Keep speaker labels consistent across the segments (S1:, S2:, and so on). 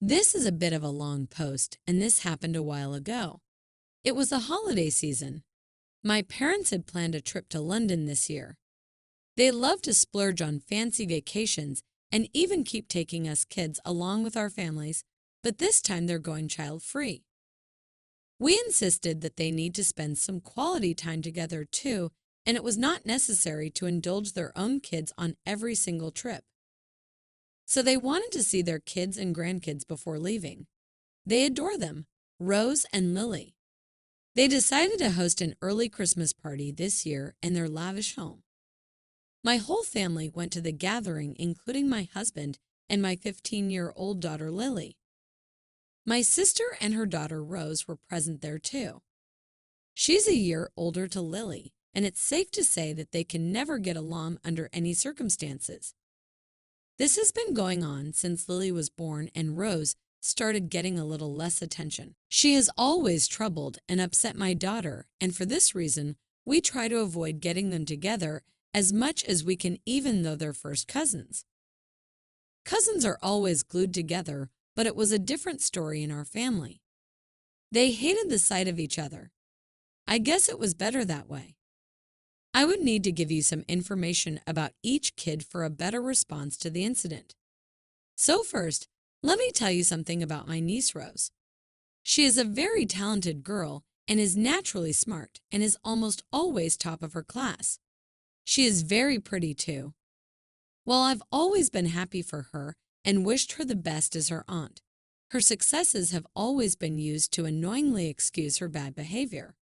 S1: This is a bit of a long post, and this happened a while ago. It was the holiday season. My parents had planned a trip to London this year. They love to splurge on fancy vacations and even keep taking us kids along with our families, but this time they're going child-free. We insisted that they need to spend some quality time together too, and it was not necessary to indulge their own kids on every single trip. So they wanted to see their kids and grandkids before leaving. They adore them, Rose and Lily. They decided to host an early Christmas party this year in their lavish home. My whole family went to the gathering, including my husband and my 15-year-old daughter Lily. My sister and her daughter Rose were present there too. She's a year older to Lily, and it's safe to say that they can never get along under any circumstances. This has been going on since Lily was born and Rose started getting a little less attention. She has always troubled and upset my daughter, and for this reason, we try to avoid getting them together as much as we can, even though they're first cousins. Cousins are always glued together, but it was a different story in our family. They hated the sight of each other. I guess it was better that way. I would need to give you some information about each kid for a better response to the incident. So first, let me tell you something about my niece Rose. She is a very talented girl and is naturally smart and is almost always top of her class. She is very pretty too. While I've always been happy for her and wished her the best as her aunt, her successes have always been used to annoyingly excuse her bad behavior.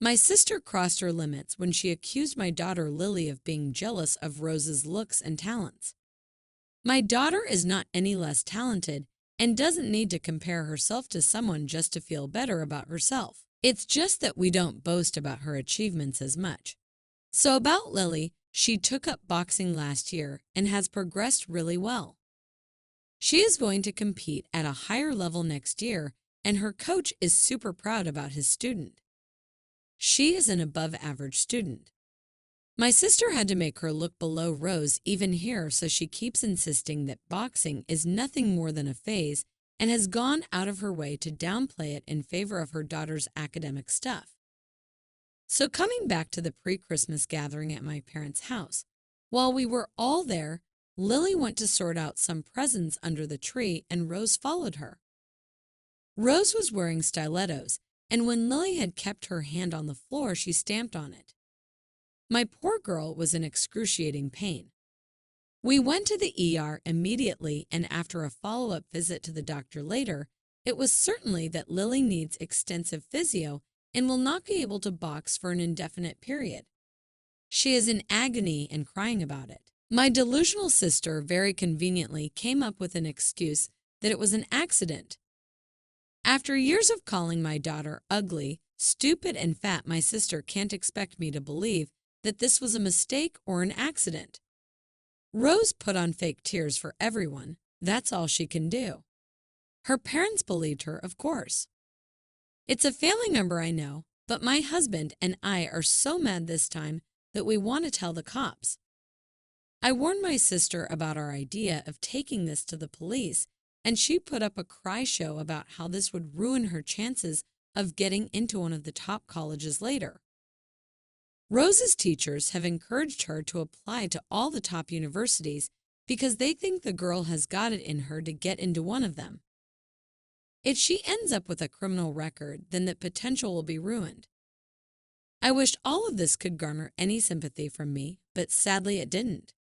S1: My sister crossed her limits when she accused my daughter Lily of being jealous of Rose's looks and talents. My daughter is not any less talented and doesn't need to compare herself to someone just to feel better about herself. It's just that we don't boast about her achievements as much. So about Lily, she took up boxing last year and has progressed really well. She is going to compete at a higher level next year, and her coach is super proud about his student. She is an above-average student. My sister had to make her look below Rose even here, so she keeps insisting that boxing is nothing more than a phase and has gone out of her way to downplay it in favor of her daughter's academic stuff. So coming back to the pre-Christmas gathering at my parents' house, while we were all there, Lily went to sort out some presents under the tree and Rose followed her. Rose was wearing stilettos, and when Lily had kept her hand on the floor, she stamped on it. My poor girl was in excruciating pain. We went to the ER immediately, and after a follow-up visit to the doctor later, it was certainly that Lily needs extensive physio and will not be able to box for an indefinite period. She is in agony and crying about it. My delusional sister very conveniently came up with an excuse that it was an accident. After years of calling my daughter ugly, stupid, and fat, my sister can't expect me to believe that this was a mistake or an accident. Rose put on fake tears for everyone. That's all she can do. Her parents believed her, of course. It's a family member, I know, but my husband and I are so mad this time that we want to tell the cops. I warned my sister about our idea of taking this to the police, and she put up a cry show about how this would ruin her chances of getting into one of the top colleges later. Rose's teachers have encouraged her to apply to all the top universities because they think the girl has got it in her to get into one of them. If she ends up with a criminal record, then that potential will be ruined. I wished all of this could garner any sympathy from me, but sadly it didn't.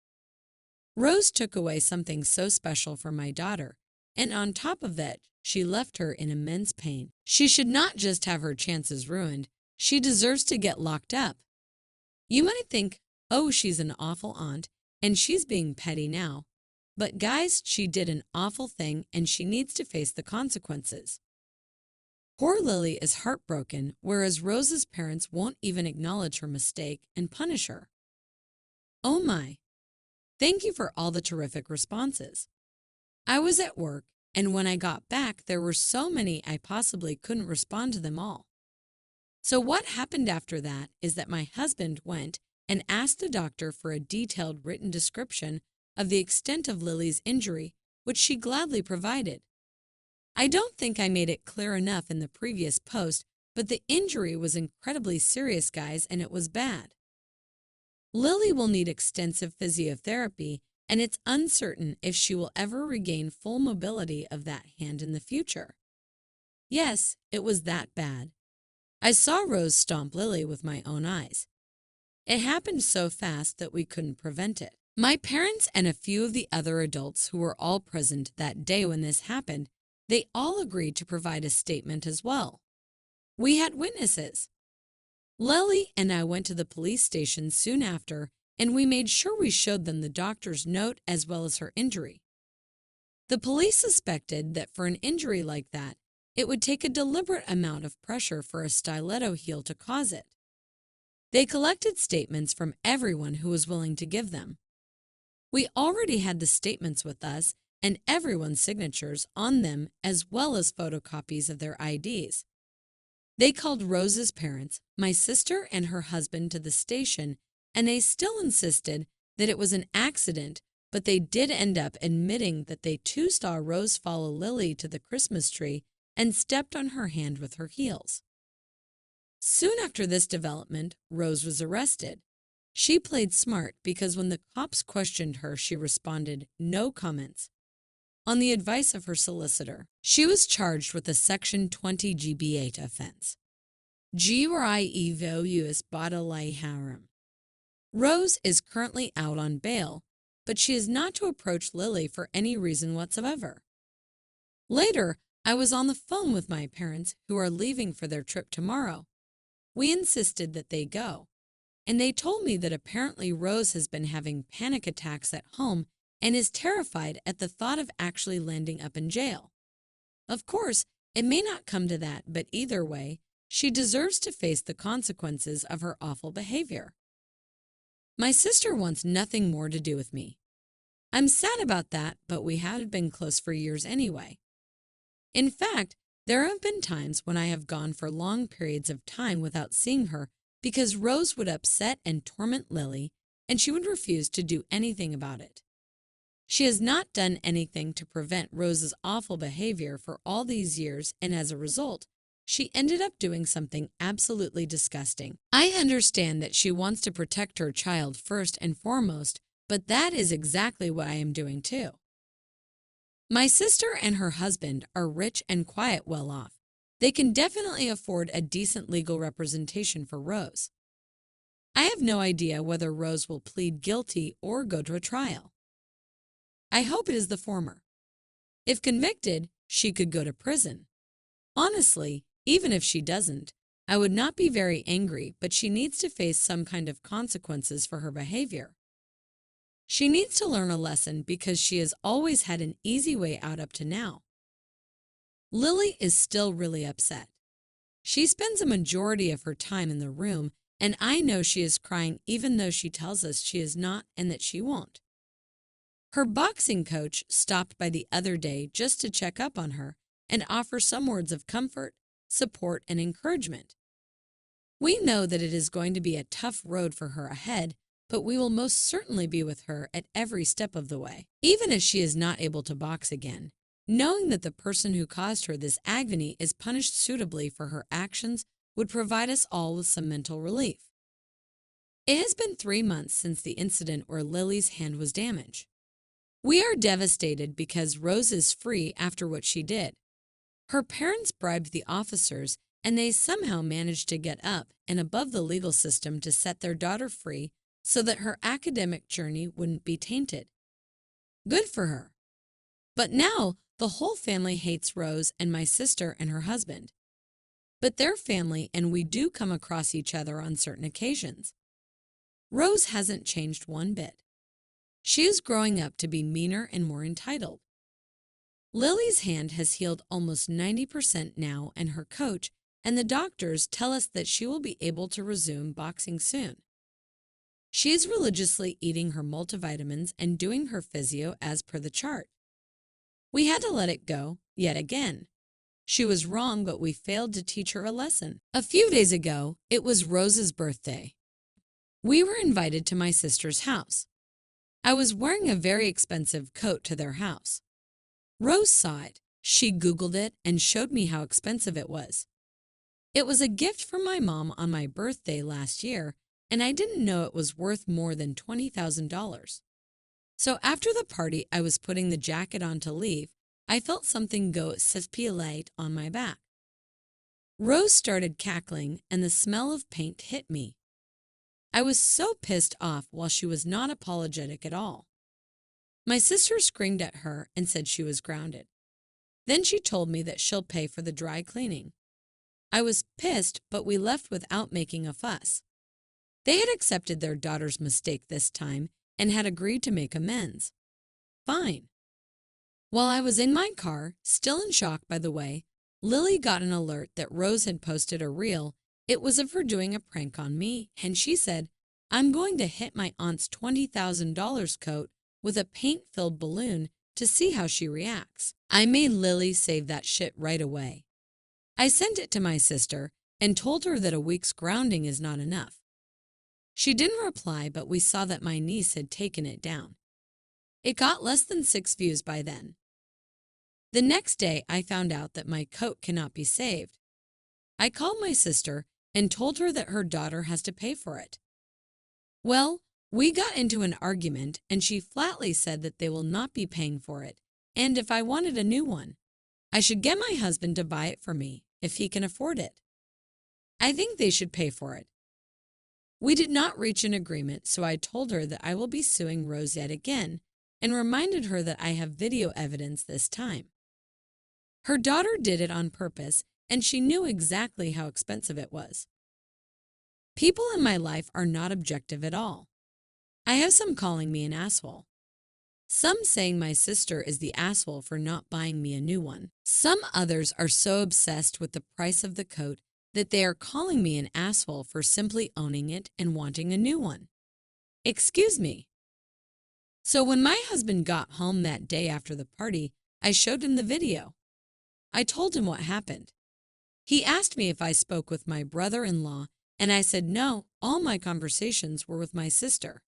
S1: Rose took away something so special from my daughter, and on top of that, she left her in immense pain. She should not just have her chances ruined, she deserves to get locked up. You might think, oh, she's an awful aunt, and she's being petty now. But guys, she did an awful thing, and she needs to face the consequences. Poor Lily is heartbroken, whereas Rose's parents won't even acknowledge her mistake and punish her. Oh my! Thank you for all the terrific responses. I was at work, and when I got back, there were so many I possibly couldn't respond to them all. So what happened after that is that my husband went and asked the doctor for a detailed written description of the extent of Lily's injury, which she gladly provided. I don't think I made it clear enough in the previous post, but the injury was incredibly serious, guys, and it was bad. Lily will need extensive physiotherapy, and it's uncertain if she will ever regain full mobility of that hand in the future. Yes, it was that bad. I saw Rose stomp Lily with my own eyes. It happened so fast that we couldn't prevent it. My parents and a few of the other adults who were all present that day when this happened, they all agreed to provide a statement as well. We had witnesses. Lily and I went to the police station soon after, and we made sure we showed them the doctor's note as well as her injury. The police suspected that for an injury like that, it would take a deliberate amount of pressure for a stiletto heel to cause it. They collected statements from everyone who was willing to give them. We already had the statements with us and everyone's signatures on them as well as photocopies of their IDs. They called Rose's parents, my sister and her husband, to the station, and they still insisted that it was an accident, but they did end up admitting that they too saw Rose follow Lily to the Christmas tree and stepped on her hand with her heels. Soon after this development, Rose was arrested. She played smart because when the cops questioned her, she responded, "No comments." On the advice of her solicitor, she was charged with a Section 20 GB8 offense. Gurius bodily harm. Rose is currently out on bail, but she is not to approach Lily for any reason whatsoever. Later, I was on the phone with my parents who are leaving for their trip tomorrow. We insisted that they go, and they told me that apparently Rose has been having panic attacks at home and is terrified at the thought of actually landing up in jail. Of course, it may not come to that, but either way, she deserves to face the consequences of her awful behavior. My sister wants nothing more to do with me. I'm sad about that, but we had been close for years anyway. In fact, there have been times when I have gone for long periods of time without seeing her because Rose would upset and torment Lily, and she would refuse to do anything about it. She has not done anything to prevent Rose's awful behavior for all these years, and as a result, she ended up doing something absolutely disgusting. I understand that she wants to protect her child first and foremost, but that is exactly what I am doing too. My sister and her husband are rich and quite well off. They can definitely afford a decent legal representation for Rose. I have no idea whether Rose will plead guilty or go to a trial. I hope it is the former. If convicted, she could go to prison. Honestly, even if she doesn't, I would not be very angry, but she needs to face some kind of consequences for her behavior. She needs to learn a lesson because she has always had an easy way out up to now. Lily is still really upset. She spends a majority of her time in the room, and I know she is crying even though she tells us she is not and that she won't. Her boxing coach stopped by the other day just to check up on her and offer some words of comfort, support, and encouragement. We know that it is going to be a tough road for her ahead, but we will most certainly be with her at every step of the way. Even if she is not able to box again, knowing that the person who caused her this agony is punished suitably for her actions would provide us all with some mental relief. It has been 3 months since the incident where Lily's hand was damaged. We are devastated because Rose is free after what she did. Her parents bribed the officers, and they somehow managed to get up and above the legal system to set their daughter free so that her academic journey wouldn't be tainted. Good for her. But now the whole family hates Rose and my sister and her husband. But their family and we do come across each other on certain occasions. Rose hasn't changed one bit. She is growing up to be meaner and more entitled. Lily's hand has healed almost 90% now, and her coach and the doctors tell us that she will be able to resume boxing soon. She is religiously eating her multivitamins and doing her physio as per the chart. We had to let it go, yet again. She was wrong, but we failed to teach her a lesson. A few days ago, it was Rose's birthday. We were invited to my sister's house. I was wearing a very expensive coat to their house. Rose saw it. She Googled it and showed me how expensive it was. It was a gift from my mom on my birthday last year, and I didn't know it was worth more than $20,000. So after the party, I was putting the jacket on to leave. I felt something go light on my back. Rose started cackling, and the smell of paint hit me. I was so pissed off while she was not apologetic at all. My sister screamed at her and said she was grounded. Then she told me that she'll pay for the dry cleaning. I was pissed, but we left without making a fuss. They had accepted their daughter's mistake this time and had agreed to make amends. Fine. While I was in my car, still in shock by the way, Lily got an alert that Rose had posted a reel. It was of her doing a prank on me, and she said, "I'm going to hit my aunt's $20,000 coat with a paint-filled balloon to see how she reacts." I made Lily save that shit right away. I sent it to my sister and told her that a week's grounding is not enough. She didn't reply, but we saw that my niece had taken it down. It got less than 6 views by then. The next day, I found out that my coat cannot be saved. I called my sister and told her that her daughter has to pay for it. Well, we got into an argument, and she flatly said that they will not be paying for it, and if I wanted a new one, I should get my husband to buy it for me if he can afford it. I think they should pay for it. We did not reach an agreement, so I told her that I will be suing Rose yet again and reminded her that I have video evidence this time. Her daughter did it on purpose, and she knew exactly how expensive it was. People in my life are not objective at all. I have some calling me an asshole. Some saying my sister is the asshole for not buying me a new one. Some others are so obsessed with the price of the coat that they are calling me an asshole for simply owning it and wanting a new one. Excuse me. So when my husband got home that day after the party, I showed him the video. I told him what happened. He asked me if I spoke with my brother-in-law, and I said no, all my conversations were with my sister.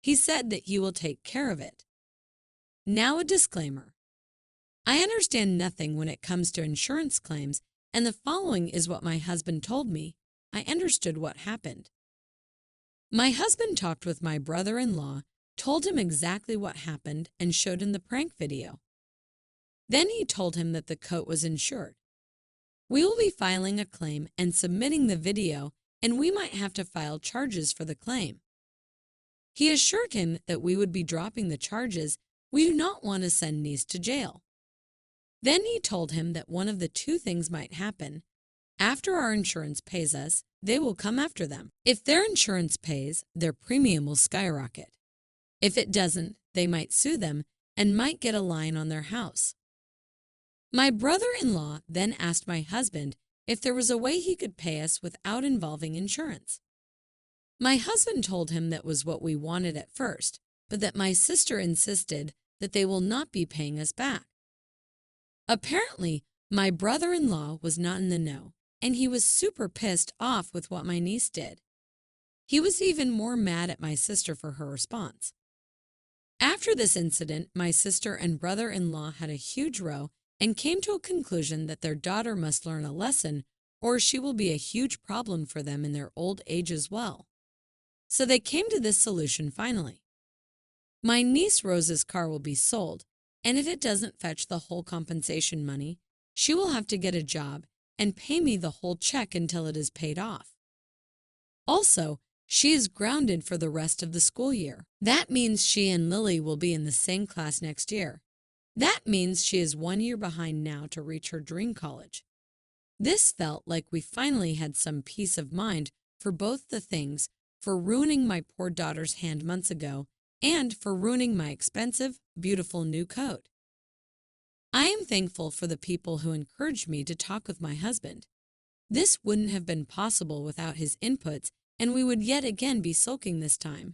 S1: He said that he will take care of it. Now a disclaimer. I understand nothing when it comes to insurance claims, and the following is what my husband told me. I understood what happened. My husband talked with my brother-in-law, told him exactly what happened, and showed him the prank video. Then he told him that the coat was insured. We will be filing a claim and submitting the video, and we might have to file charges for the claim. He assured him that we would be dropping the charges. We do not want to send niece to jail. Then he told him that one of the two things might happen. After our insurance pays us, they will come after them. If their insurance pays, their premium will skyrocket. If it doesn't, they might sue them and might get a line on their house. My brother-in-law then asked my husband if there was a way he could pay us without involving insurance. My husband told him that was what we wanted at first, but that my sister insisted that they will not be paying us back. Apparently, my brother-in-law was not in the know, and he was super pissed off with what my niece did. He was even more mad at my sister for her response. After this incident, my sister and brother-in-law had a huge row and came to a conclusion that their daughter must learn a lesson, or she will be a huge problem for them in their old age as well. So they came to this solution finally. My niece Rose's car will be sold, and if it doesn't fetch the whole compensation money, she will have to get a job and pay me the whole check until it is paid off. Also, she is grounded for the rest of the school year. That means she and Lily will be in the same class next year. That means she is 1 year behind now to reach her dream college. This felt like we finally had some peace of mind for both the things, for ruining my poor daughter's hand months ago and for ruining my expensive, beautiful new coat. I am thankful for the people who encouraged me to talk with my husband. This wouldn't have been possible without his inputs, and we would yet again be sulking this time.